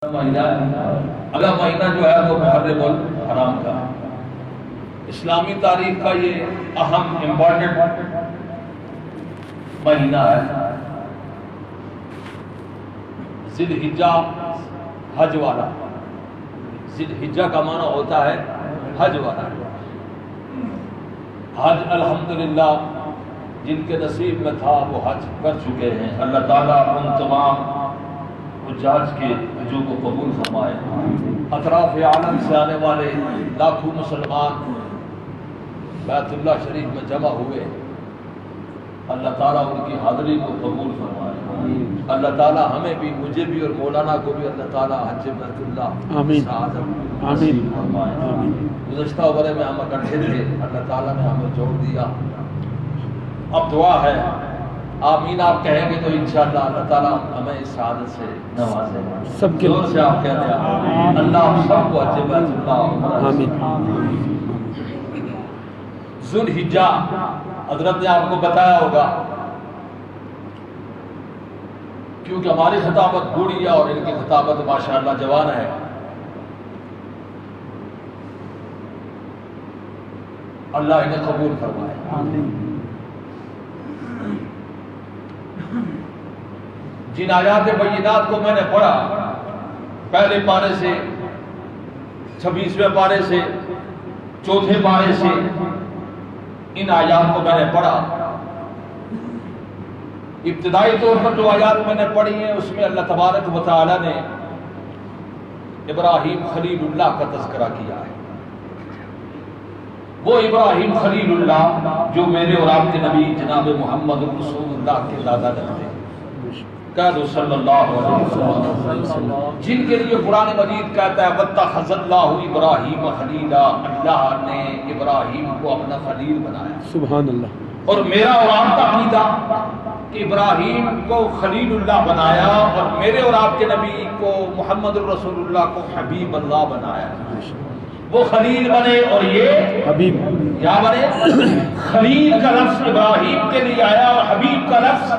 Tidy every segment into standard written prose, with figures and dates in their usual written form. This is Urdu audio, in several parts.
اگلا مہینہ جو ہے وہ محرم الحرام کا اسلامی تاریخ کا یہ اہم امپورٹنٹ مہینہ ہے۔ ذی الحجہ حج والا، ذی الحجہ کا معنی ہوتا ہے حج والا۔ حج الحمدللہ جن کے نصیب میں تھا وہ حج کر چکے ہیں، اللہ تعالیٰ ان تمام حجاج کے حجوں کو قبول فرمائے۔ اطراف عالم سے آنے والے لاکھوں مسلمان بیت اللہ شریف میں جمع ہوئے، اللہ تعالیٰ ان کی حاضری کو قبول فرمائے۔ اللہ تعالیٰ ہمیں بھی، مجھے بھی اور مولانا کو بھی اللہ تعالیٰ حج بیت اللہ سعادت نصیب فرمائے۔ گزشتہ برے میں ہم اکٹھے تھے، اللہ تعالیٰ نے ہمیں جوڑ دیا۔ اب دعا ہے، آمین آپ کہیں گے تو انشاءاللہ اللہ تعالیٰ ہمیں اس سعادت سے نوازے۔ سب کے زور سے آپ کہتے ہیں اللہ آپ سب کو حج بیت اللہ آمین۔ ذو الحجہ حضرت نے آپ کو بتایا ہوگا، کیونکہ ہماری خطابت بوڑھی ہے اور ان کی خطابت ماشاءاللہ جوان ہے۔ اللہ انہیں قبول فرمائے۔ جن آیات بینات کو میں نے پڑھا، پہلے پارے سے 26ویں پارے سے 4تھے پارے سے ان آیات کو میں نے پڑھا، ابتدائی طور پر جو آیات میں نے پڑھی ہیں اس میں اللہ تبارک و تعالی نے ابراہیم خلیل اللہ کا تذکرہ کیا ہے۔ وہ ابراہیم خلیل اللہ جو میرے اور آپ کے نبی جناب محمد رسول اللہ کے دادا تھے، کہہ صلی اللہ علیہ وسلم، جن کے لیے قرآن مجید کہتا ہے وَاتَّخَذَ اللَّهُ إِبْرَاهِيمَ خَلِيلًا، اللہ نے ابراہیم کو اپنا خلیل بنایا۔ سبحان اللہ۔ اور میرا اور آپ کا عقیدہ کہ ابراہیم کو خلیل اللہ بنایا اور میرے اور آپ کے نبی کو محمد الرسول اللہ کو حبیب اللہ بنایا۔ وہ خلیل بنے اور یہ حبیب کیا بنے؟ خلیل کا لفظ ابراہیم کے لیے آیا اور حبیب کا لفظ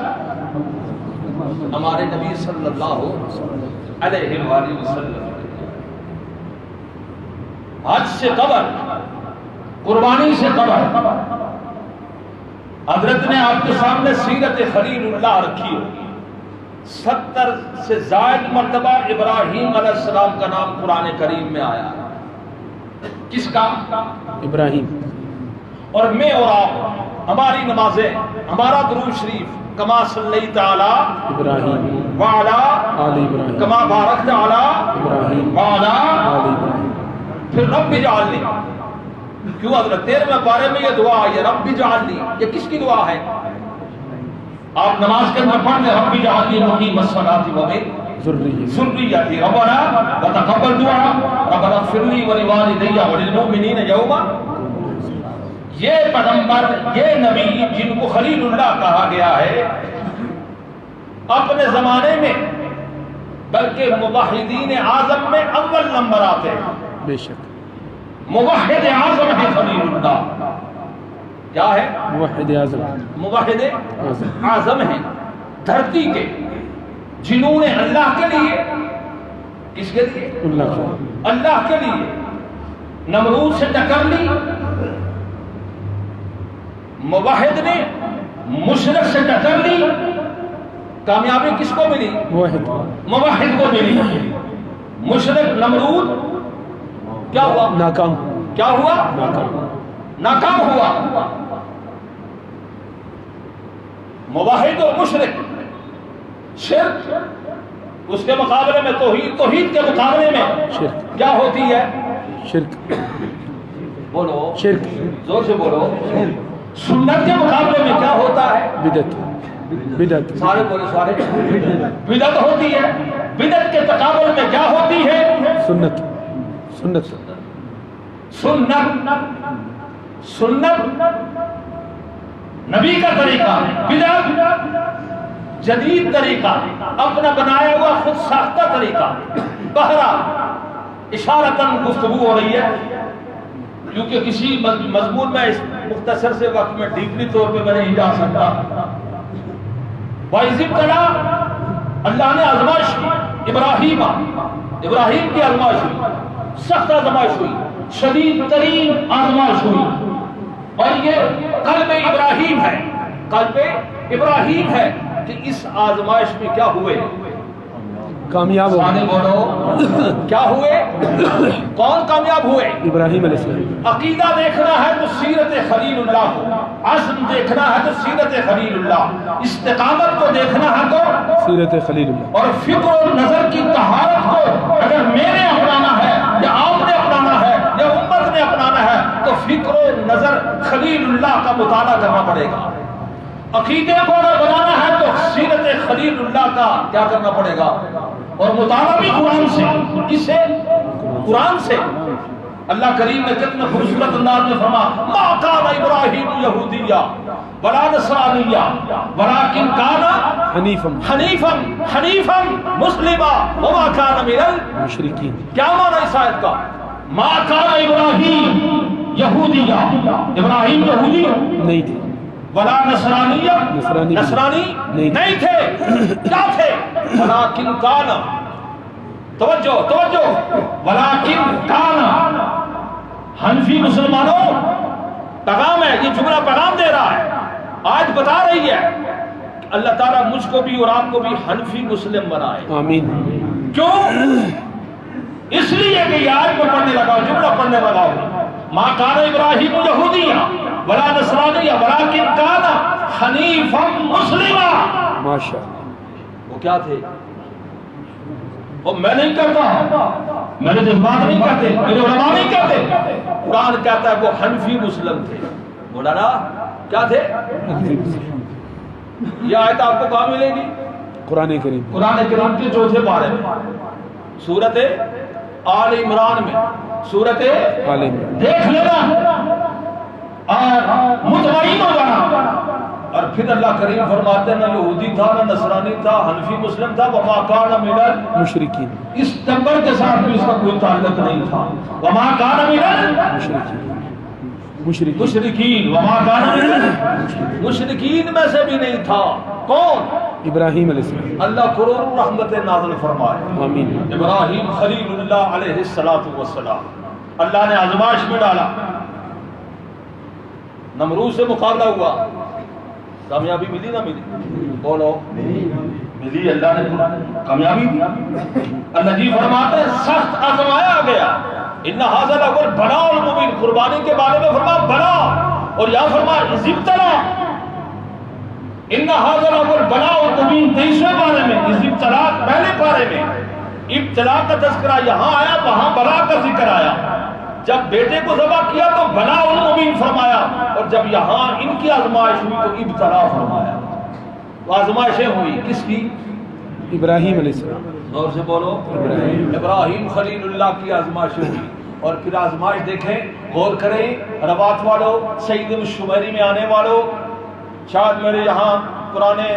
ہمارے نبی صلی اللہ علیہ وآلہ وسلم۔ حج سے قبل، قربانی سے قبل حضرت نے آپ کے سامنے سیرت خلیل اللہ رکھی ہوگی۔ 70 سے زائد مرتبہ ابراہیم علیہ السلام کا نام قرآن کریم میں آیا۔ کس کا؟ ابراہیم۔ اور میں اور آپ، ہماری نمازیں، ہمارا درود شریف کما صلیت علی ابراہیم وعلی آل ابراہیم کما بارکت علی ابراہیم وعلی آل ابراہیم، پھر رب اجعلنی، کیوں حضرت 13ویں پارے میں یہ دعا ہے رب اجعلنی، یہ کس کی دعا ہے؟ آپ نماز کے اندر پڑھتے رب اجعلنی مقیم الصلاۃ ومن ذریتی ربنا وتقبل دعا ربنا اغفر لی ولوالدی وللمؤمنین یوم۔ یہ پیغمبر، یہ نبی جن کو خلیل اللہ کہا گیا ہے، اپنے زمانے میں بلکہ موحدین اعظم میں اول نمبر آتے ہیں۔ بے شک موحد اعظم ہے خلیل اللہ۔ کیا ہے؟ موحد اعظم، موحد اعظم ہے دھرتی کے، جنہوں نے اللہ کے لیے، کس کے لیے؟ اللہ کے لیے نمرود سے ٹکر لی۔ موحد نے مشرک سے ٹکر لی، کامیابی کس کو ملی؟ موحد کو ملی۔ مشرک نمرود کیا ہوا؟ ناکام۔ کیا ہوا؟ ناکام ہوا۔ موحد اور مشرک، شرک اس کے مقابلے میں توحید، توحید کے مقابلے میں شرک کیا ہوتی ہے؟ شرک۔ بولو، شرک، زور سے بولو۔ سنت کے مقابلے میں کیا ہوتا ہے؟ بدعت۔ بدعت، سارے بولے، سارے بدعت ہوتی ہے۔ بدعت کے تقابل میں کیا ہوتی ہے؟ سنت۔ سنت، سنت، سنت نبی کا طریقہ، بدعت جدید طریقہ، اپنا بنایا ہوا خود ساختہ طریقہ۔ بہرحال اشارتاً گفتگو ہو رہی ہے، کیونکہ کسی مضمون میں اس مختصر سے وقت میں ڈیپلی طور پہ میں نہیں جا سکتا۔ وَإِذِ ابْتَلَىٰ، اللہ نے آزمائش کی ابراہیم کی آزمائش ہوئی، سخت آزمائش ہوئی، شدید ترین آزمائش ہوئی، اور یہ قلب ابراہیم ہے، قلب ابراہیم ہے کہ اس آزمائش میں کیا ہوئے؟ کامیاب ہو سامنے بولو، کیا ہوئے؟ کون کامیاب ہوئے؟ ابراہیم علیہ السلام۔ عقیدہ دیکھنا ہے تو سیرت خلیل اللہ کو، عزم دیکھنا ہے تو سیرت خلیل اللہ، استقامت کو دیکھنا ہے تو سیرت خلیل اللہ، اور فکر و نظر کی طہارت کو اگر میں نے اپنانا ہے یا آپ نے اپنانا ہے یا امت نے اپنانا ہے تو فکر و نظر خلیل اللہ کا مطالعہ کرنا پڑے گا۔ عقیدے کو اگر بنانا ہے تو سیرت خلیل اللہ کا کیا کرنا پڑے گا، اور مطالعہ بھی قرآن سے، کس سے؟ قرآن سے۔ اللہ کریم نے کتنے خوبصورت انداز میں فرمایا ما کان ابراہیم یہودیہ ولا نصرانیہ ولکن کان حنیفا مسلما وما کان من مشرکین۔ کیا معنی اس آیت کا؟ ما کان ابراہیم یہودیہ، ابراہیم یہودی نہیں تھے، ولا نصرانیہ، نصرانی نہیں تھے، کیا تھے؟ ولکن کان، توجہ ولکن کان، حنفی مسلمانوں پیغام ہے، یہ جملہ پیغام دے رہا ہے، آج بتا رہی ہے کہ اللہ تعالیٰ مجھ کو بھی اور آپ کو بھی حنفی مسلم بنائے۔ آمین۔ کیوں؟ اس لیے کہ یہ آیت کو پڑھنے لگا، جملہ پڑھنے لگا ہوں، ما کان ابراہیم یہودیہ ولا نصرانیہ ولکن کان حنیفا مسلما۔ ماشاءاللہ۔ وہ کیا تھے؟ وہ میں نہیں کرتا، میرے جذبات نہیں کہتے، میرے علماء نہیں کہتے، قرآن کہتا ہے وہ حنفی مسلم تھے۔ مولانا کیا تھے؟ یہ آیت آپ کو کہاں ملے گی؟ قرآن کریم، قرآن کریم کے چوتھے پارے میں، سورت آل عمران میں، سورت آل عمران۔ دیکھ لینا اور مطمئن ہو جانا۔ اور پھر اللہ کریم فرماتے ہیں نہ یہودی تھا نہ نصرانی تھا، حنفی مسلم تھا، وما کان من مشرکین۔ اس نمبر کے ساتھ بھی اس کا کوئی تعلق نہیں تھا، وما کان من مشرکین، وما کان من مشرکین میں سے بھی نہیں تھا۔ کون؟ ابراہیم علیہ السلام۔ اللہ کروڑ رحمت نازل فرمائے۔ آمین۔ ابراہیم خلیل اللہ علیہ السلام، اللہ نے آزمائش میں ڈالا، نمرود سے مقابلہ ہوا، کامیابی ملی نہ ملی؟ بولو ملی، اللہ نے کامیابی دی۔ اللہ جی فرماتے ہیں سخت آزمایا گیا، ان ھذا لہو البلاء المبین، قربانی کے بارے میں فرمایا بلا، اور یہاں فرمایا اذ ابتلا، ان ھذا لہو البلاء المبین 23ویں پارے میں، اذ ابتلا پہلے پارے میں ابتلا کا تذکرہ یہاں آیا، وہاں بلا کا ذکر آیا۔ جب بیٹے کو ذبح کیا تو بلاء المبین فرمایا، اور جب یہاں ان کی آزمائش ہوئی تو ابتلا فرمایا۔ تو آزمائشیں ہوئی کس کی؟ ابراہیم علیہ السلام۔ زور سے بولو، ابراہیم خلیل اللہ کی آزمائشیں ہوئی۔ اور پھر آزمائش دیکھیں، غور کریں، روات والوں، سعید الشمیری میں آنے والوں، شاید میرے یہاں پرانے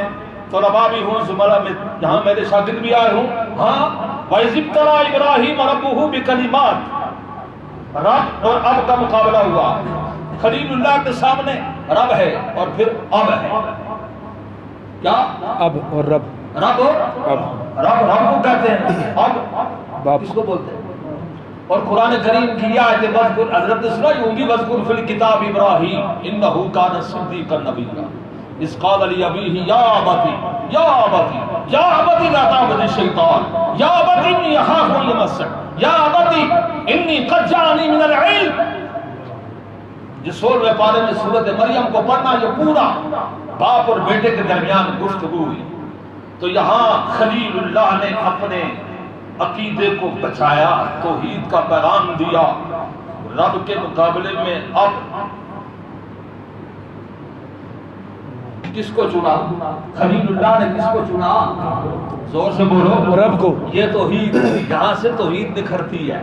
طلباء بھی ہوں، زمرہ میں یہاں میرے شاگرد بھی آئے ہوں۔ ہاں، وَإِذِ ابْتَلَىٰ إِبْرَاهِيمَ رَبُّهُ بِكَلِمَاتٍ، رب اور اب کا مقابلہ ہوا۔ خلیل اللہ کے سامنے رب ہے اور پھر اب ہے، کیا؟ اب اور رب، رب اب رب کو کہتے ہیں، اب باپ کس کو بولتے ہیں؟ اور قرآن کریم کی یہ آیت وذکر، حضرت سنائی ہوں گی، وذکر فی الکتاب ابراہیم انہ کان صدیقا نبیا اذ قال لأبیہ یا ابتی یا ابتی یا ابتی لا تعبد الشیطان یا ابتی انی اخاف ان یمسک یا ابتی انی قد جاءنی من العلم۔ جس 16ویں پارے میں سورۃ مریم کو پڑھنا، یہ پورا باپ اور بیٹے کے درمیان گفتگو ہوئی۔ تو یہاں خلیل اللہ نے اپنے عقیدے کو بچایا، توحید کا پیغام دیا، رب کے مقابلے میں اب کس کو چنا؟ خلیل اللہ نے کس کو چنا؟ زور سے بولو، رب کو۔ یہ توحید، یہاں سے توحید نکھرتی ہے،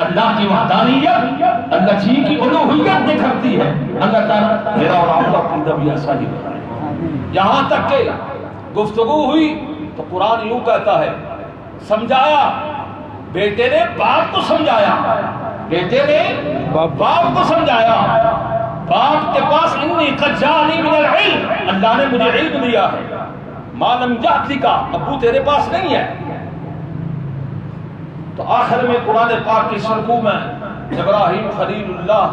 اللہ کی وحدانیت، اللہ جی کی الوہیت نکھرتی ہے۔ اللہ تعالیٰ میرا اور آپ کا عقیدہ بھی ایسا ہی بتائے۔ یہاں تک کہ گفتگو ہوئی تو قرآن یوں کہتا ہے، سمجھایا، بیٹے نے باپ کو سمجھایا، بیٹے نے باپ کو سمجھایا، باپ کے پاس انی قد جاءنی من العلم، اللہ نے مجھے علم دیا ہے، ما لم یأتک، ابو تیرے پاس نہیں ہے، تو آخر میں قرآن پاک کی سرخو میں ابراہیم خلیل اللہ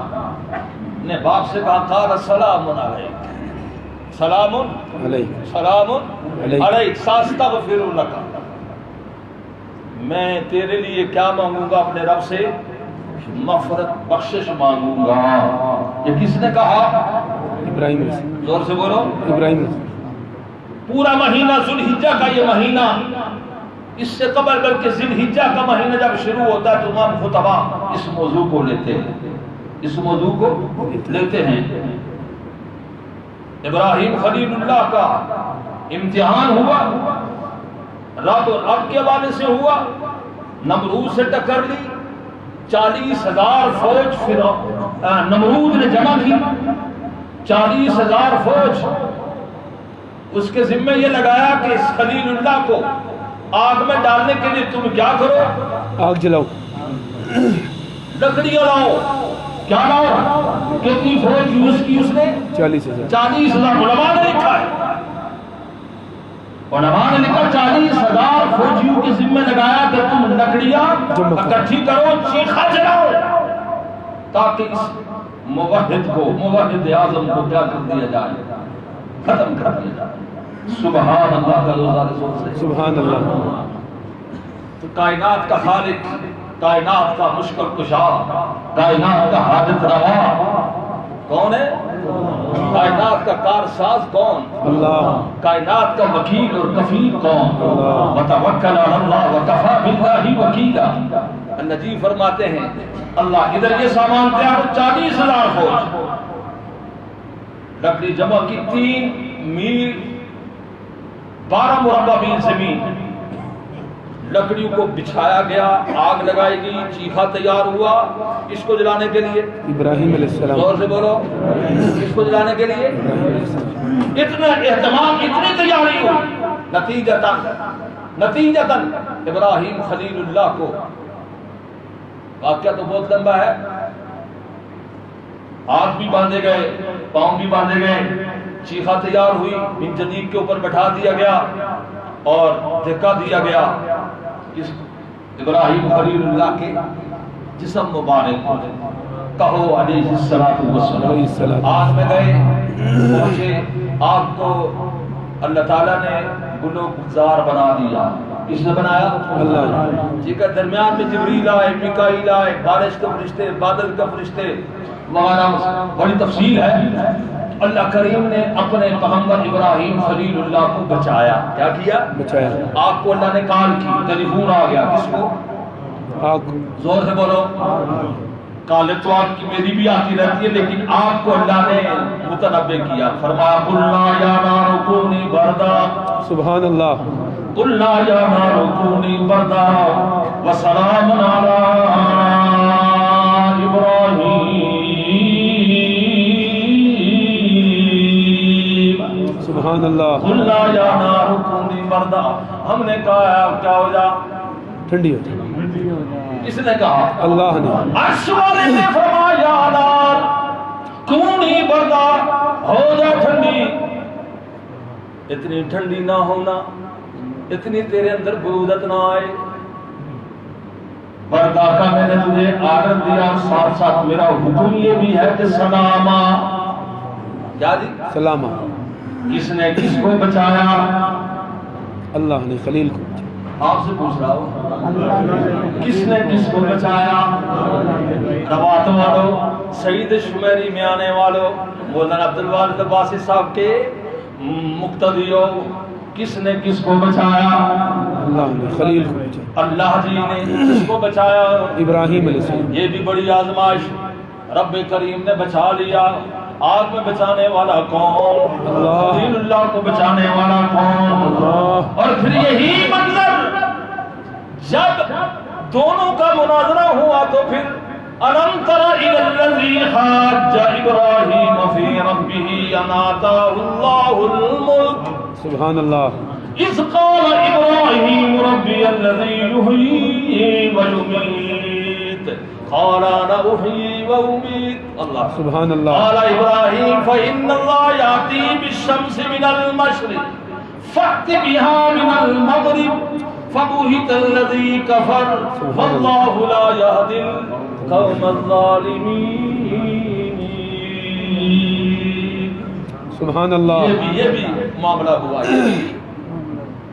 نے باپ سے کہا قال سلام علیک، سلام علیہ سلام علیک، علیک ساستغفر لک، میں تیرے لیے کیا مانگوں گا؟ اپنے رب سے مغفرت بخشش مانگوں گا۔ یہ کس نے کہا؟ ابراہیم علیہ السلام، زور سے بولو۔ ابراہیم علیہ السلام۔ پورا مہینہ ذوالحجہ کا یہ مہینہ، اس سے قبل بلکہ ذوالحجہ کا مہینہ جب شروع ہوتا ہے تو امام خطبہ اس موضوع کو لیتے ہیں، اس موضوع کو لیتے ہیں۔ ابراہیم خلیل اللہ کا امتحان ہوا، رب اور رب کے حوالے سے ہوا، نمرود سے ٹکر لی، 40,000 فوج نمرود نے جمع کی، 40,000 فوج اس کے ذمہ یہ لگایا کہ اس خلیل اللہ کو آگ میں ڈالنے کے لیے تم کیا کرو؟ آگ جلاؤ، لکڑیاں لاؤ۔ کیا لاؤ؟ کتنی فوج یوز کی اس نے؟ 40,000۔ 40,000 علماء نے لکھا ہے، علماء نے لکھا 40,000 فوجیوں کے ذمہ لگایا کہ تم لکڑیاں اکٹھی کرو، چیخا جلاؤ، تاکہ اس موحد کو، موحد اعظم کو کیا کر دیا جائے؟ ختم کر دیا جائے۔ سبحان اللہ کا روزہ رسول سے سبحان اللہ۔ تو کائنات کا خالق، کائنات کا مشکل کشا، کائنات کا حاجت روا کون ہے؟ کائنات کا کارساز کون؟ اللہ۔ کائنات کا وکیل اور کفیل کون؟ وتوکل علی اللہ وکفی باللہ وکیلا۔ النجیب فرماتے ہیں اللہ ادھر یہ سامان تیار، 40,000 فوج لکڑی جمع کی، 3 میل 12 مربع میل زمین، لکڑیوں کو بچھایا گیا، آگ لگائی گئی، چیخا تیار ہوا اس کو جلانے کے لیے۔ ابراہیم علیہ السلام، زور سے بولو، اس کو جلانے کے لیے اتنا اہتمام، اتنی تیاری ہوئی، نتیجتاً ابراہیم خلیل اللہ کو، واقعہ تو بہت لمبا ہے، ہاتھ بھی باندھے گئے، پاؤں بھی باندھے گئے، چیخا تیار ہوئی، بن جدید کے اوپر بٹھا دیا گیا اور دھکا دیا گیا اس ابراہیم خلیل اللہ کے جسم مبارک کو، کہو علیہ السلام۔ آگ میں گئے، پہنچے، آگ کو اللہ تعالیٰ نے گلو گلزار بنا دیا۔ کس نے بنایا؟ اللہ۔ ٹھیک ہے، درمیان میں جبریل آئے، میکائیل آئے، بارش کے فرشتے، بادل کے فرشتے وغیرہ، بڑی تفصیل ہے۔ اللہ کریم نے اپنے پیغمبر ابراہیم خلیل اللہ کو بچایا۔ کیا کیا؟ بچایا۔ آگ کو اللہ نے کال کی، ٹیلیفون آ گیا، کس کو؟ آگ۔ زور سے بولو۔ کالے تو آپ کی میری بھی آتی رہتی ہے، لیکن آگ کو اللہ نے متنبع کیا، فرمایا قلنا یا نار کونی بردا، سبحان اللہ۔ قلنا یا نار کونی بردا وسلام علی ابراہیم، سبحان اللہ۔ قلنا یا نار کونی بردا، ہم نے کہا کیا ہو جا؟ ٹھنڈی ہوتی۔ کس نے کہا؟ اللہ نے۔ عرش والے نے فرمایا یا نار کونی بردا، ہو جا ٹھنڈی۔ اتنی ٹھنڈی نہ ہونا، اتنی تیرے اندر برودت نہ آئے، بردا کا میں نے تجھے آرڈر دیا، ساتھ ساتھ میرا حکم یہ بھی ہے کہ سلاما۔ کیا جی؟ سلامہ۔ کس نے کس کو بچایا؟ اللہ نے خلیل کو۔ آپ سے پوچھ رہا ہوں، کس نے کس کو بچایا؟ روات والو، سعید شمیری میں آنے والو، مولانا عبدالواحد عباسی صاحب کے مقتدیو، کس نے کس کو بچایا؟ اللہ نے خلیل کو بچایا۔ اللہ جی نے کس کو بچایا؟ ابراہیم علیہ السلام۔ یہ بھی بڑی آزمائش، رب کریم نے بچا لیا۔ آگ میں بچانے والا کون؟ اللہ۔ خلیل اللہ کو بچانے والا کون؟ اللہ۔ اور پھر یہی منظر جب دونوں کا مناظرہ ہوا تو پھر أَلَمْ تَرَ إِلَى الَّذِي حَاجَّ إِبْرَاهِيمَ فِي رَبِّهِ أَنْ آتَاهُ اللَّهُ الْمُلْكَ سبحان اللہ۔ إِذْ قَالَ إِبْرَاهِيمُ رَبِّيَ الَّذِي يُحْيِي وَيُمِيتُ قَالَ أَنَا أُحْيِي وَأُمِيتُ اللہ سبحان اللہ۔ قال إبراهيم فإن الله يأتي بالشمس من المشرق فأت بها من المغرب فبہت الذی کفر واللہ لا یہدی القوم الظالمین. سبحان اللہ. یہ بھی معاملہ ہوا.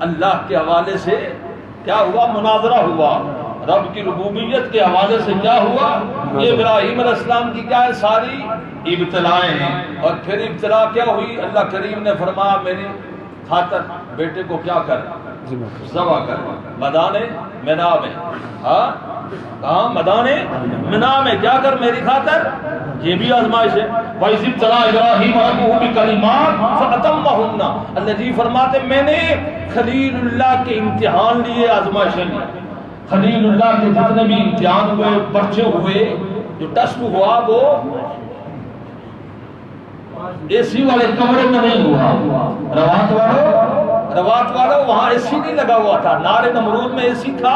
اللہ کے حوالے سے کیا ہوا؟ مناظرہ ہوا. رب کی ربوبیت کے حوالے سے کیا ہوا؟ یہ ابراہیم علیہ السلام کی کیا ہے؟ ساری ابتلائیں ہیں. اور پھر ابتلا کیا ہوئی؟ اللہ کریم نے فرمایا میری خاطر بیٹے کو کیا کر؟ ذبح کر. میدان منا میں. ہاں میدان منا میں کیا کر میری خاطر؟ یہ بھی آزمائش ہے. وَإِذِ ابْتَلَىٰ إِبْرَاهِيمَ رَبُّهُ بِكَلِمَاتٍ فَأَتَمَّهُنَّ. اللہ جی فرماتے میں نے خلیل اللہ کے امتحان لیے، آزمائشیں لی. خلیل اللہ کے جتنے بھی امتحان ہوئے، پرچے ہوئے، جو ٹیسٹ ہوا، وہ اے سی والے کمرے میں نہیں ہوا. روات والوں وہاں اے سی نہیں لگا ہوا تھا. نار نمرود میں اے سی تھا.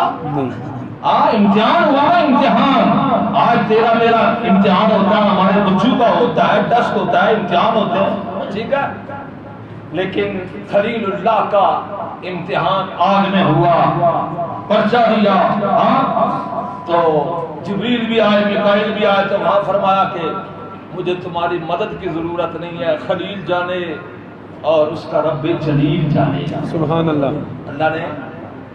امتحان ہوا نا، امتحان. آج تیرا میرا امتحان ہوتا ہے، ہمارے بچوں کا ہوتا ہے، ٹیسٹ ہوتا ہے، امتحان ہوتے ہیں، ٹھیک ہے. لیکن خلیل اللہ کا امتحان آگ میں ہوا، پرچہ دیا. تو جبریل بھی آئے، میکائیل بھی آئے، تو وہاں فرمایا کہ مجھے تمہاری مدد کی ضرورت نہیں ہے، خلیل جانے اور اس کا رب جلیل جانے. سبحان اللہ. اللہ نے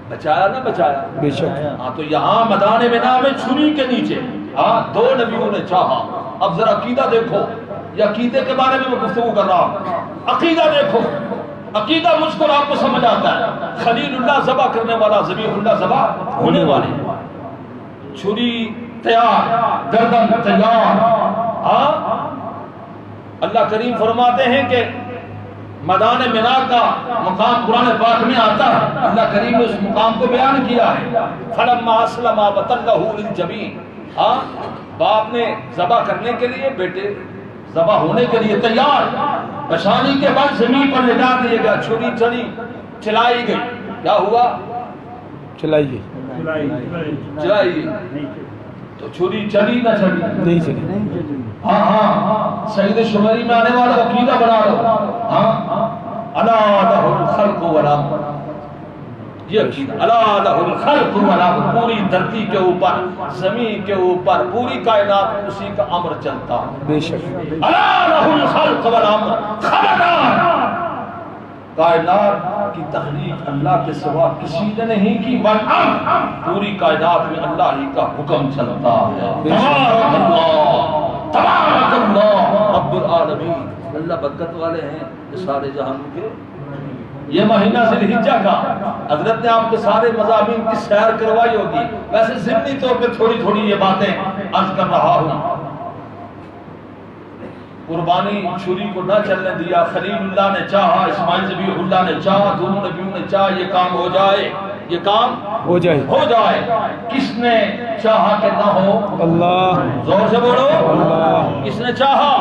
بچایا نہ بچایا؟ بے شک. ہاں تو یہاں میدان منا میں چھری کے نیچے دو نبیوں نے چاہا. اب ذرا عقیدہ دیکھو، یہ عقیدے کے بارے میں گفتگو کر رہا ہوں. عقیدہ دیکھو، عقیدہ مجھ کو آپ کو سمجھ آتا ہے. خلیل اللہ ذبح کرنے والا، ذبیح اللہ ذبح ہونے والے. چھری تیار، گردن تیار. اللہ کریم فرماتے ہیں کہ میدان منا کا مقام قرآن پاک میں آتا ہے. اللہ کریم نے اس مقام کو بیان کیا ہے. فلما اسلم وتلہ للجبین. باپ نے ذبح کرنے کے لیے، بیٹے ذبح ہونے کے لیے تیار. پشانی کے بعد زمین پر لٹا دیا گیا، چھری چلی چلائی گئی. کیا ہوا؟ چلائیے. چلائی تو چھری چلی نہ چلی؟ نہیں چلی. ہاں سید شمیری میں آنے والا عقیدہ بنا لو. الا لہ الخلق والامر. یہ عقیدہ الا لہ الخلق والامر. پوری دھرتی کے اوپر، زمین کے اوپر، پوری کائنات اسی کا امر چلتا ہے. بے شک. الا لہ الخلق والامر. خبردار، کائنات کی تخلیق اللہ کے سوا کسی نے نہیں کی. والامر، پوری کائنات میں اللہ ہی کا حکم چلتا ہے. تبارک اللہ، تبارک اللہ رب العالمین. اللہ برکت والے ہیں یہ سارے جہان کے. یہ مہینہ ذی الحجہ کا حضرت نے آپ کے سارے مضامین کی سیر کروائی ہوگی. ویسے ضمنی طور پہ تھوڑی تھوڑی یہ باتیں عرض کر رہا ہوں. قربانی چھری کو نہ چلنے دیا. خلیل اللہ نے چاہا، اسماعیل ذبیح اللہ نے چاہا، دونوں نبیوں نے چاہا یہ کام ہو جائے، یہ کام ہو جائے. ہو جائے. کس نے چاہا کہ نہ ہو؟ اللہ. زور سے بولو. اللہ. کس نے چاہا؟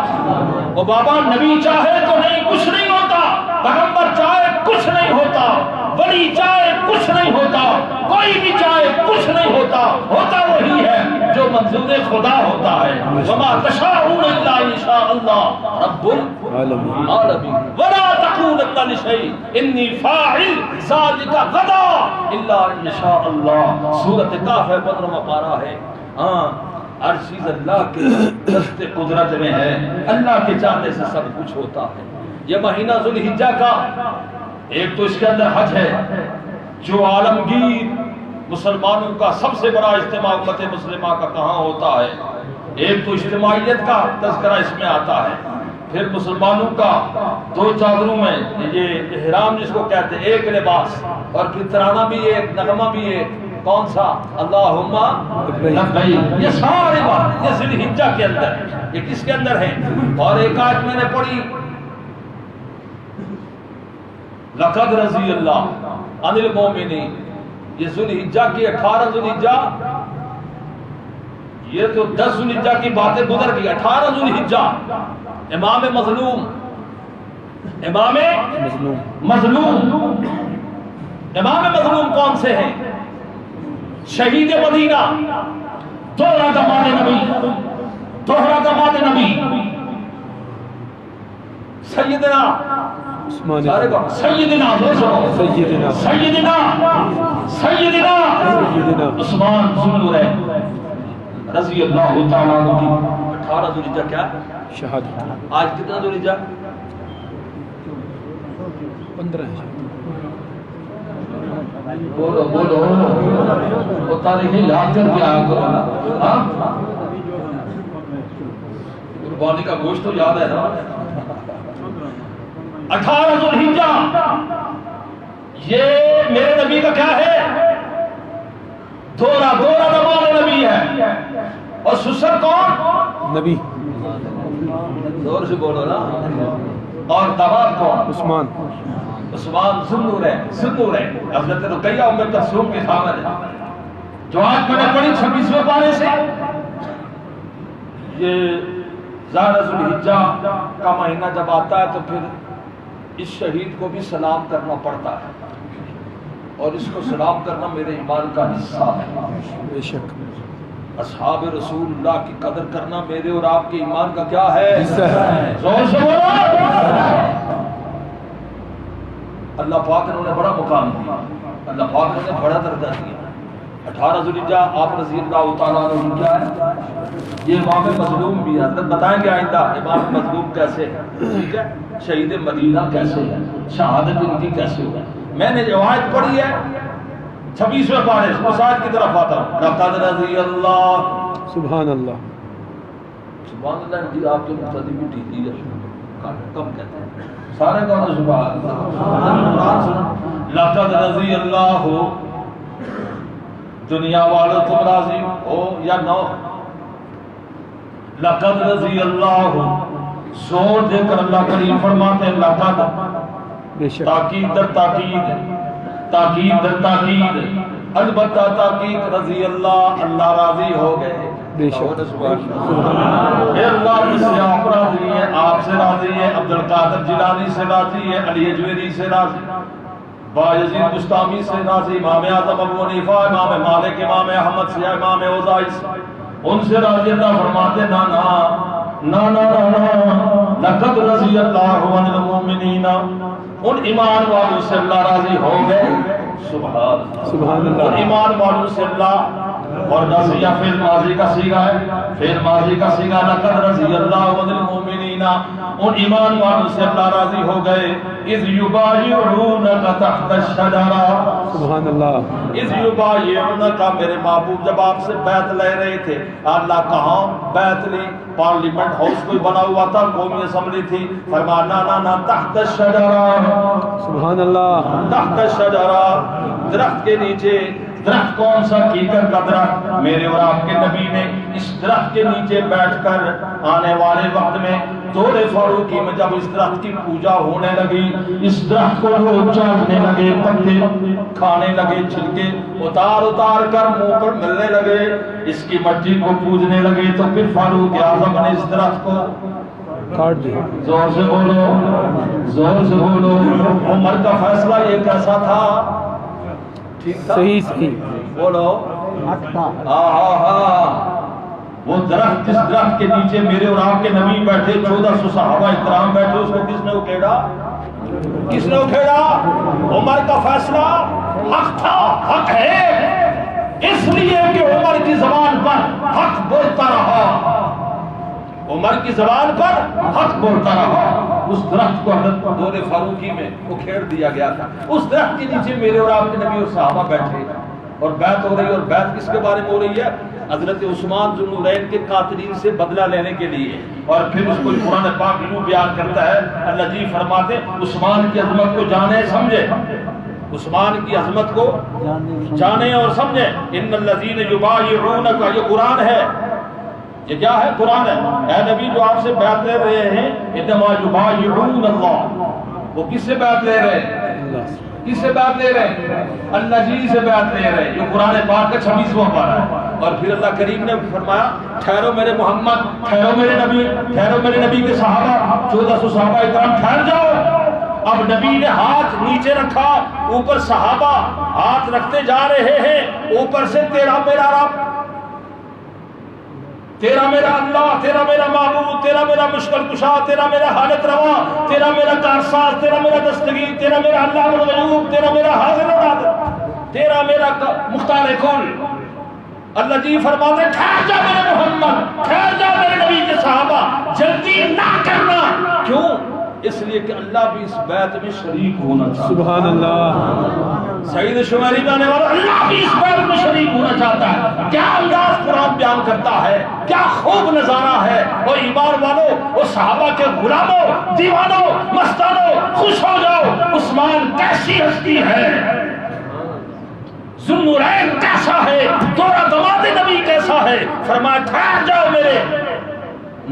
وہ بابا نبی چاہے تو نہیں کچھ نہیں ہوتا، پیغمبر چاہے کچھ نہیں ہوتا، ولی چاہے کچھ نہیں ہوتا، کوئی بھی چاہے کچھ نہیں ہوتا. ہوتا وہی ہے جو منظور خدا ہوتا ہے. وما تشاءون الا ان شاء اللہ رب العالمین. ولا تقولن لشیء انی فاعل ذلک غدا الا ان شاء اللہ. سورۃ کہف ہے، 15واں پارہ ہے. ہر چیز اللہ کے دست قدرت میں ہے. اللہ کے چاہنے سے سب کچھ ہوتا ہے. یہ مہینہ ذو الحجہ کا ایک تو اس کے اندر حج ہے، جو عالمگیر مسلمانوں کا سب سے بڑا اجتماع امت مسلمہ کا کہاں ہوتا ہے. ایک تو اجتماعیت کا تذکرہ اس میں آتا ہے. پھر مسلمانوں کا دو چادروں میں یہ احرام جس کو کہتے ہیں، ایک لباس، اور پھر ترانہ بھی ایک، نغمہ بھی ایک. کون سا؟ اللہم لبیک. یہ سارے بات یہ ذی الحجہ کے اندر ہے. یہ کس کے اندر ہے؟ اور ایک آیت میں نے پڑھی، لقد رضی اللہ عن المؤمنین. یہ ذو الحجہ کی 18 ذو الحجہ، یہ تو 10 ذو الحجہ کی باتیں گزر گئی. 18 ذو الحجہ امام مظلوم، امام مظلوم. امام مظلوم کون سے ہیں؟ شہید مدینہ، دوہرا داماد نبی، دوہرا داماد نبی، سیدنا عثمان سارے کو سیدنا سیدنا سیدنا سیدنا سیدنا عثمان ذوالنورین رضی اللہ تعالیٰ عنہ کی 18 ذوالحجہ کیا شہادت آج کتنا ذوالحجہ 15 ہے بولو بولو وہ تاریخی یاد کر کے آیا کرو نا ہاں قربانی کا گوشت تو یاد ہے نا 18 ذوالحجہ یہ میرے نبی کا کیا ہے دورہ زمان نبی ہے اور سسر کون نبی زور سے بولو نا اور دماد کون عثمان عثمان ذوالنورین حضرت رقیہ ام کلثوم کی خامد ہے جو آج میں نے پڑھی 26ویں پارے سے یہ ظاہر ذوالحجہ کا مہینہ جب آتا ہے تو پھر اس شہید کو بھی سلام کرنا پڑتا ہے اور اس کو سلام کرنا میرے ایمان کا حصہ ہے بے شک اصحاب رسول اللہ کی قدر کرنا میرے اور آپ کے ایمان کا کیا ہے حصہ ہے زور سے بولو اللہ پاک نے انہیں بڑا مقام دیا اللہ پاک نے انہیں بڑا درجہ دیا 18 ذوالحجہ آپ رضی اللہ تعالیٰ عنہ کیا ہے یہ امام مظلوم بھی ہے حضرت بتائیں گے آئندہ امام مظلوم کیسے ہے ٹھیک ہے شہید مدینہ کیسے ہے شہادت ان کی کیسے ہوا میں نے روایت پڑھی ہے 26ویں پارے اس آیت کی طرف آتا ہوں لقد رضی اللہ سبحان اللہ سبحان اللہ جی آپ کے مقتدی بھی ٹھیک ہے کم کہتے ہیں سارے کہنا سبحان اللہ لقد رضی اللہ دنیا والوں تم راضی ہو یا نہ لقد رضی اللہ زور دے کر اللہ کریم فرماتے ہیں لقد بے شک تاکید در تاکید تاکید در تاکید البتہ تاکید رضی اللہ اللہ راضی ہو گئے بے شک اے اللہ مجھ سے آپ راضی ہیں آپ سے راضی ہیں عبدالقادر جیلانی سے راضی ہیں علی اجویری سے راضی بایزید بستامی سے راضی امام اعظم ابو حنیفہ امام مالک امام احمد سے امام اوزاعی سے ان سے راضی اللہ فرماتے نا نا نا نا نا لقد رضی اللہ عن المؤمنین ان ایمان والوں سے اللہ راضی ہو گئے سبحان اللہ ان ایمان والوں سے اللہ اور نصیحہ فعل ماضی کا صیغہ ہے فعل ماضی کا صیغہ لقد رضی اللہ عن المؤمنین ان ایمان والوں سے اللہ راضی ہو گئے اذ یبایعونک تحت الشجرہ سبحان اللہ اذ یبایعونک میرے محبوب جب آپ سے بیعت لے رہے تھے اللہ کہاں بیعت لی پارلیمنٹ ہاؤس کوئی بنا ہوا تھا قومی اسمبلی تھی فرمایا نا نا نا تحت الشجرہ سبحان اللہ تحت الشجرہ درخت کے نیچے درخت کون سا کیکر کا درخت میرے اور آپ کے نبی نے اس درخت کے نیچے بیٹھ کر آنے والے وقت میں دور فاروقی میں جب اس درخت کی پوجا ہونے لگی اس درخت کو لوگ چاٹنے لگے پتے کھانے لگے چھلکے اتار کر منہ پر ملنے لگے اس کی مٹی کو پوجنے لگے تو پھر فاروق اعظم نے اس درخت کو کاٹ دیا زور سے بولو عمر کا فیصلہ یہ کیسا تھا صحیح بولو وہ درخت جس درخت کے نیچے میرے اور آپ کے نبی بیٹھے 1400 صحابہ اکرام بیٹھے اس کو کس نے اکھیڑا عمر کا فیصلہ حق تھا حق ہے اس لیے کہ عمر کی زبان پر حق بولتا رہا عمر کی زبان پر حق بولتا رہا اس درخت کو حضرت دور فاروقی میں اکھیڑ دیا گیا تھا اس درخت کے نیچے میرے اور آپ کے نبی اور صحابہ بیٹھے اور بیعت ہو رہی اور بیعت کس کے بارے میں ہو رہی ہے حضرت عثمان ذوالنورین کے قاتلین سے بدلہ لینے کے لیے اور پھر اس کو قرآن پاک یوں بیان کرتا ہے اللہ جی فرماتے عثمان کی عظمت کو جانے سمجھے عثمان کی عظمت کو جانے اور سمجھے ان الذین یبایعونک یہ قرآن ہے یہ کیا ہے قرآن ہے اے نبی جو آپ سے بیعت لے رہے ہیں انما یبایعون اللہ وہ کس سے بیعت لے رہے ہیں کس سے بیعت لے رہے ہیں اللہ جی سے بیعت لے رہے ہیں یہ قرآن پاک کا 26واں پارہ ہے اور پھر اللہ کریم نے فرمایا ٹھہرو میرے محمد ٹھہرو میرے نبی کے صحابہ 1400 صحابہ اکرام ٹھہر جاؤ اب نبی نے ہاتھ نیچے رکھا اوپر صحابہ ہاتھ رکھتے جا رہے ہیں اوپر سے تیرا میرا رب تیرا میرا اللہ، تیرا میرا معبود، تیرا میرا مشکل کشا، تیرا میرا حالت روا، تیرا میرا کارساز، تیرا میرا دستگیر، تیرا میرا اللہ الغیوب، تیرا میرا حاضر و ناظر، تیرا میرا مختار کل۔ اللہ جی فرماتے ہیں ٹھہر جا میرے محمد، ٹھہر جا میرے نبی کے صحابہ، جلدی نہ کرنا۔ کیوں؟ اس لیے کہ اللہ بھی اس بیعت میں شریک ہونا چاہتا ہے۔ سبحان اللہ۔ سعید شمیری میں آنے والا اللہ بھی اس بیعت میں شریک ہونا چاہتا ہے۔ کیا انداز قرآن بیان کرتا ہے، کیا خوب نظارہ ہے۔ اور ایمان والو، وہ صحابہ کے غلاموں، دیوانوں، مستانوں، خوش ہو جاؤ، عثمان کیسی ہستی ہے، ذوالنورین کیسا ہے، تورا دماد نبی کیسا ہے۔ فرمایا ٹھہر جاؤ میرے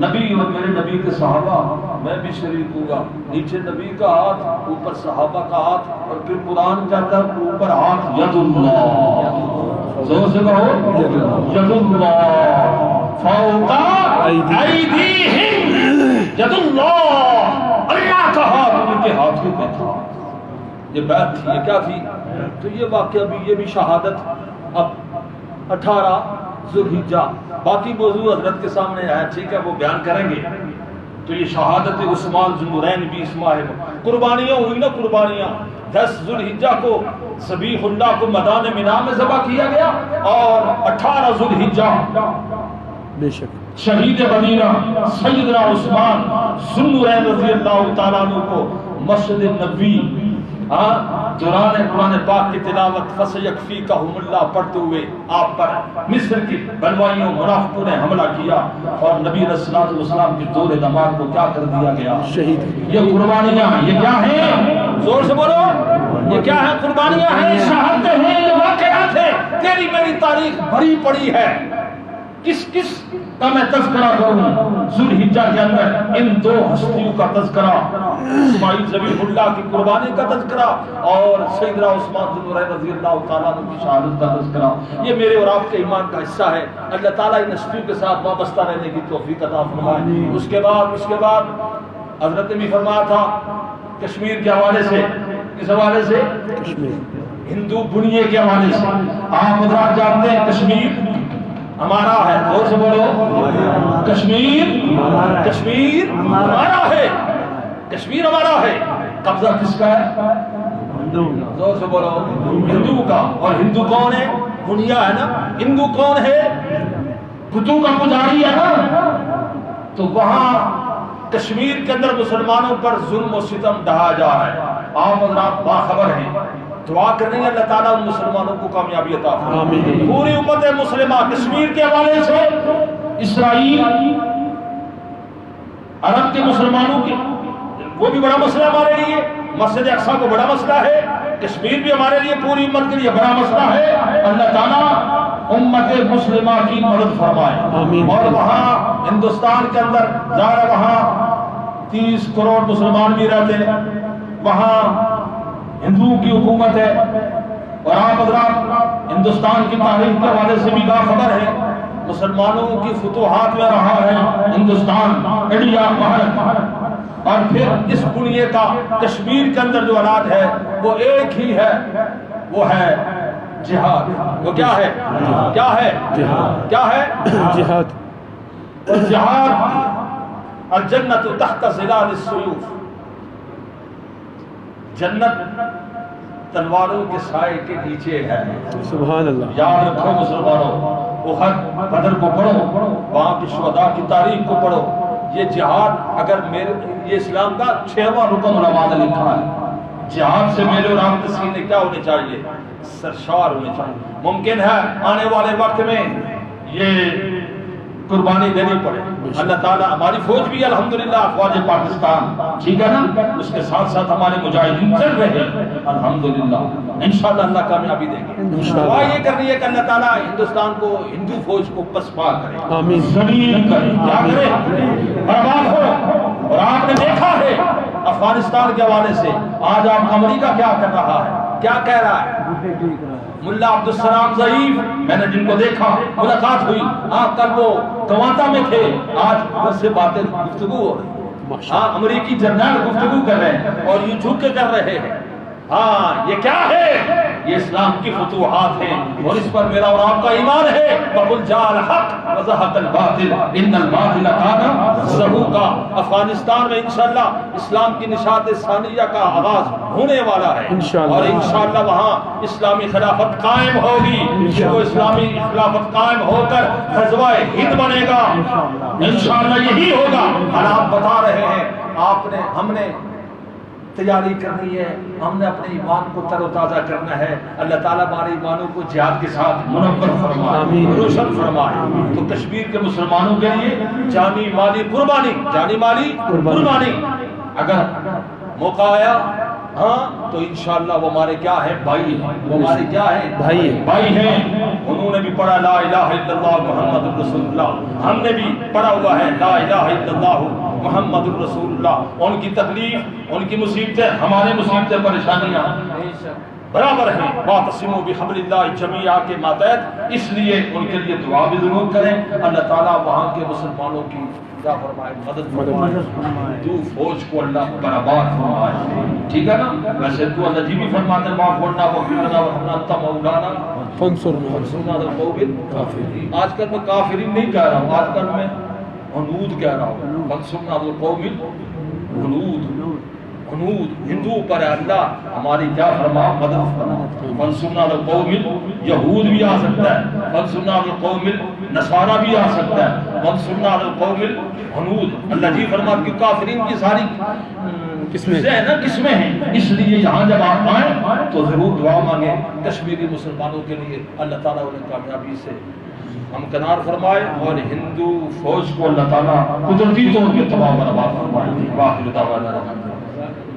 نبی اور میرے نبی کے صحابہ، میں بھی شریک ہوں گا۔ نیچے نبی کا ہاتھ، اوپر صحابہ کا ہاتھ، اور پھر قرآن کہتا ہے اوپر ہاتھ ید اللہ، زور سے کہو ید اللہ فوق ایدیہم، ید اللہ، اللہ کا ہاتھ ان کے ہاتھوں میں تھا۔ یہ بات تھی، یہ کیا تھی؟ تو یہ واقعہ بھی، یہ بھی شہادت اب 18 ذوالحجہ، باقی موضوع حضرت کے سامنے آیا، ٹھیک ہے وہ بیان کریں گے۔ تو یہ شہادت عثمان ذوالنورین بھی اس ماہ میں قربانیاں ہوئی نا، قربانیاں 10 ذوالحجہ کو ذبیح اللہ کو میدان مینا میں ذبح کیا گیا، اور 18 ذوالحجہ بے شک شہید مدینہ سیدنا عثمان ذوالنورین رضی اللہ تعالیٰ عنہ کو مسجد نبوی دوران قرآن پاک کی تلاوت فَسَيَكْفِيكَهُمُ اللَّهُ پڑھتے ہوئے آپ پر مصر کی بلوائیوں منافقوں نے حملہ کیا، اور نبی رسول اللہ علیہ وسلم کی دور دماغ کو کیا کر دیا گیا؟ شہید۔ یہ قربانیاں یہ کیا ہیں؟ زور سے بولو، یہ کیا ہیں؟ قربانیاں ہیں، شہادتیں ہیں، یہ واقعات ہیں۔ تیری میری تاریخ بھری پڑی ہے، کس کس کا میں تذکرہ کروں؟ ذوالحجہ کے اندر ان 2 ہستیوں کا تذکرہ، اسماعیل ذبیح اللہ کی قربانی کا تذکرہ، اور سیدنا عثمان ذوالنورین رضی اللہ تعالیٰ عنہ کی شہادت کا تذکرہ۔ یہ میرے اور آپ کے ایمان کا حصہ ہے۔ اللہ تعالیٰ ان ہستیوں کے ساتھ وابستہ رہنے کی توفیق عطا فرمائے۔ اس کے بعد حضرت نے بھی فرمایا تھا کشمیر کے حوالے سے، کس حوالے سے؟ ہندو بنیے کے حوالے سے۔ آپ حضرات جانتے ہیں کشمیر ہمارا ہے، زور سے بولو، کشمیر ہمارا ہے، کشمیر ہمارا ہے۔ قبضہ کس کا ہے؟ زور سے بولو، ہندو کا۔ اور ہندو کون ہے؟ بنیا ہے نا۔ ہندو کون ہے؟ بتوں کا پجاری ہے نا۔ تو وہاں کشمیر کے اندر مسلمانوں پر ظلم و ستم ڈھایا جا رہا ہے۔ آپ حضرات باخبر ہیں، دعا کریں گے اللہ تعالیٰ ان مسلمانوں کو کامیابی عطا فرمائے۔ پوری امت مسلمہ کشمیر کے حوالے سے، اسرائیل عرب کے مسلمانوں کے، وہ بھی بڑا مسئلہ ہمارے لیے، مسجد اقصیٰ کو بڑا مسئلہ ہے، کشمیر بھی ہمارے لیے، پوری امت کے لیے بڑا مسئلہ ہے۔ اللہ تعالیٰ امت مسلمہ کی مدد فرمائے۔ اور وہاں ہندوستان کے اندر ظاہر وہاں 30 کروڑ مسلمان بھی رہتے ہیں، وہاں ہندوؤں کی حکومت ہے، اور آپ حضرات ہندوستان کی تاریخ کے حوالے سے بھی باخبر ہے، مسلمانوں کی فتوحات میں رہا ہے ہندوستان، انڈیا، بھارت۔ اور پھر اس بنیے کا کشمیر کے اندر جو علاج ہے وہ ایک ہی ہے، وہ ہے جہاد۔ وہ کیا ہے؟ کیا ہے؟ کیا ہے؟ جہاد۔ اور جہاد الجنت تحت ظلال السیوف، جنت تلواروں کے سائے کے نیچے ہے۔ سبحان اللہ۔ یاد رکھو مسلمانوں، احد بدر کو پڑھو، وہاں کی شہداء کی تاریخ کو پڑھو۔ یہ جہاد اگر یہ اسلام کا 6واں رکن علماء نے لکھا ہے، جہاد سے میرے اور آپ کے سینے کیا ہونے چاہیے؟ سرشار ہونے چاہیے۔ ممکن ہے آنے والے وقت میں یہ قربانی دینی پڑے۔ اللہ تعالیٰ ہماری فوج بھی الحمدللہ افواج پاکستان، ٹھیک ہے نا، اس کے ساتھ ساتھ ہمارے مجاہدین چل رہے ہیں الحمدللہ، انشاءاللہ اللہ کامیابی دے گا۔ دعا یہ کرنی ہے کہ اللہ تعالیٰ ہندوستان کو، ہندو فوج کو پسپا کرے، آمین، زمین کرے، کیا کرے؟ برباد ہو۔ اور آپ نے دیکھا ہے افغانستان کے حوالے سے آج آپ امریکہ کیا کر رہا ہے، کیا کہہ رہا ہے؟ ملا عبدالسلام ضعیف، میں نے جن کو دیکھا، ملاقات ہوئی، کل وہ کوانٹا میں تھے، آج اس سے باتیں گفتگو ہو رہی۔ امریکی جنرل گفتگو کر رہے ہیں اور یہ جھک کے کر رہے ہیں۔ یہ کیا ہے؟ یہ اسلام کی فتوحات ہیں، اور اس پر میرا اور آپ کا ایمان ہے۔ وقل جاء الحق وزهق الباطل ان الباطل كان زهوقا۔ افغانستان میں انشاءاللہ اسلام کی نشاط ثانیہ کا آغاز ہونے والا ہے انشاءاللہ، اور انشاءاللہ وہاں اسلامی خلافت قائم ہوگی، وہ اسلامی خلافت قائم ہو کر غزوہ ہند بنے گا انشاءاللہ، یہی ہوگا۔ اور آپ بتا رہے ہیں ہم نے تیاری کرنی ہے، ہم نے اپنے ایمان کو تر و تازہ کرنا ہے۔ اللہ تعالیٰ ہمارے ایمانوں کو جہاد کے ساتھ منور فرمائے، آمین، روشن فرمائے۔ تو کشمیر کے مسلمانوں کے لیے جانی مالی قربانی، جانی مالی قربانی اگر موقع آیا ہاں تو انشاءاللہ وہ ہمارے کیا ہے؟ بھائی ہیں، وہ ہمارے کیا ہیں؟ بھائی ہیں۔ انہوں نے بھی پڑھا لا الہ الا اللہ محمد رسول اللہ، ہم نے بھی پڑھا ہوا ہے لا الہ الا اللہ محمد رسول اللہ۔ ان کی تکلیف، ان کی مصیبتیں، ہمارے مصیبتیں، پریشانیاں برابر ہیں۔ واعتصموا بحبل اللہ جمیعا کے ماتحت، اس لیے ان کے لیے دعا بھی ضرور کریں۔ اللہ تعالیٰ وہاں کے مسلمانوں کی کیا فرمائے؟ مدد فرمائے، ہندو فوج کو اللہ برابر فرمائے، ٹھیک ہے نا؟ ویسے تو اللہ جی بھی فرماتے ہیں واف ورنا وفرنا ورحمنا انت مولانا فانصرنا علی القوم الکافرین۔ آج کل میں کافرین نہیں کہہ رہا ہوں، آج کل میں ہنود کہہ رہا ہوں، فانصرنا علی القوم الہنود، ہنود ہندو پر اللہ ہماری کیا فرما؟ مدد فرما۔ فانصرنا علی القوم یہود بھی آ سکتا ہے، فانصرنا علی القوم نصارہ بھی آ سکتا ہے، فانصرنا علی القوم الہنود۔ اللہ جی فرماتے کہ کافرین کی ساری قسمیں ہیں، اس لیے یہاں جب آپ آئیں تو ضرور دعا مانگیں کشمیری مسلمانوں کے لیے، اللہ تعالیٰ انہیں کامیابی سے ہمکنار فرمائے اور ہندو فوج کو اللہ تعالیٰ قدرتی طور پہ تباہ و برباد فرمائے۔ واخر دعوانا